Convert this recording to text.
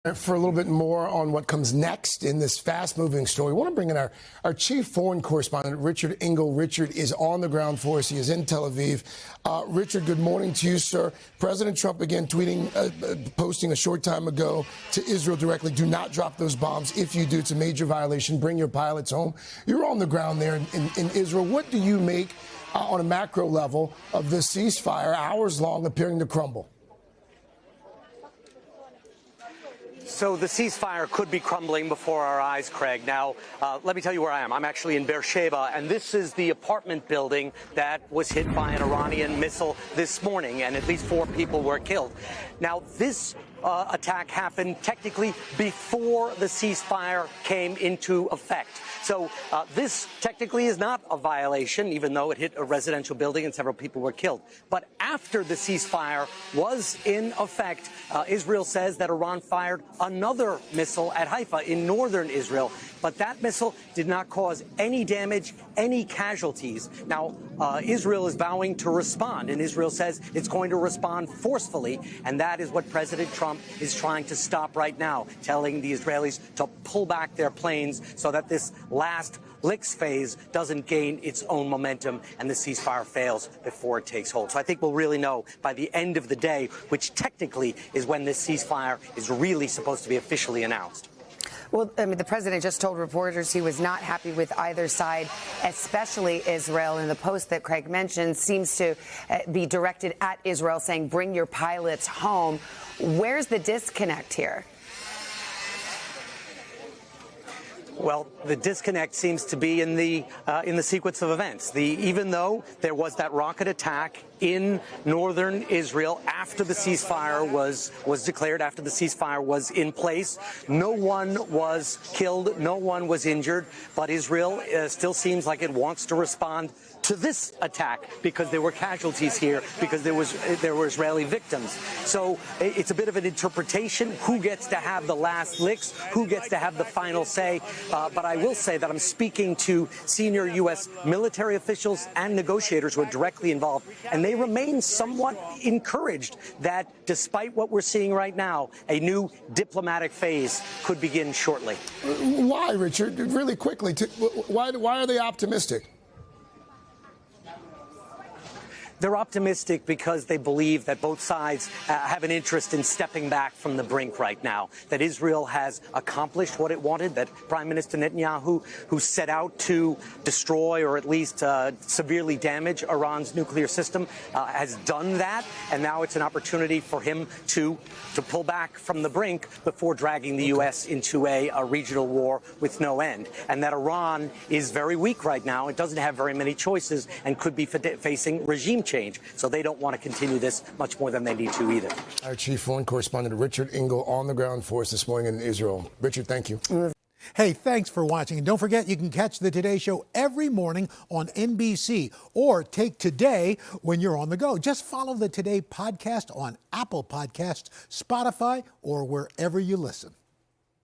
For a little bit more on what comes next in this fast-moving story, we want to bring in our chief foreign correspondent, Richard Engel. Richard is on the ground for us. He is in Tel Aviv. Richard, good morning to you, sir. President Trump again tweeting, posting a short time ago to Israel directly, do not drop those bombs. If you do, it's a major violation. Bring your pilots home. You're on the ground there in Israel. What do you make on a macro level of this ceasefire, hours long, appearing to crumble? So the ceasefire could be crumbling before our eyes, Craig. Now, let me tell you where I am. I'm actually in Beersheba, and this is the apartment building that was hit by an Iranian missile this morning, and at least 4 people were killed. Now, this attack happened technically before the ceasefire came into effect. So this technically is not a violation, even though it hit a residential building and several people were killed. But after the ceasefire was in effect, Israel says that Iran fired another missile at Haifa in northern Israel. But that missile did not cause any damage, any casualties. Now, Israel is vowing to respond, and Israel says it's going to respond forcefully, and that is what President Trump is trying to stop right now, telling the Israelis to pull back their planes so that this last licks phase doesn't gain its own momentum and the ceasefire fails before it takes hold. So I think we'll really know by the end of the day, which technically is when this ceasefire is really supposed to be officially announced. Well, I mean, the president just told reporters he was not happy with either side, especially Israel. And the post that Craig mentioned seems to be directed at Israel, saying, bring your pilots home. Where's the disconnect here? Well, the disconnect seems to be in the sequence of events. Even though there was that rocket attack in northern Israel after the ceasefire was declared, after the ceasefire was in place, no one was killed, no one was injured, but Israel still seems like it wants to respond to this attack because there were casualties here, because there were Israeli victims. So it's a bit of an interpretation. Who gets to have the last licks? Who gets to have the final say? But I will say that I'm speaking to senior U.S. military officials and negotiators who are directly involved, and they remain somewhat encouraged that despite what we're seeing right now, a new diplomatic phase could begin shortly. Why, Richard? Really quickly, why are they optimistic? They're optimistic because they believe that both sides have an interest in stepping back from the brink right now, that Israel has accomplished what it wanted, that Prime Minister Netanyahu, who set out to destroy or at least severely damage Iran's nuclear system, has done that, and now it's an opportunity for him to pull back from the brink before dragging the U.S. into a regional war with no end, and that Iran is very weak right now. It doesn't have very many choices and could be facing regime change. So they don't want to continue this much more than they need to either. Our chief foreign correspondent, Richard Engel, on the ground for us this morning in Israel. Richard, thank you. Hey, thanks for watching. And don't forget, you can catch the Today Show every morning on NBC or take Today when you're on the go. Just follow the Today podcast on Apple Podcasts, Spotify, or wherever you listen.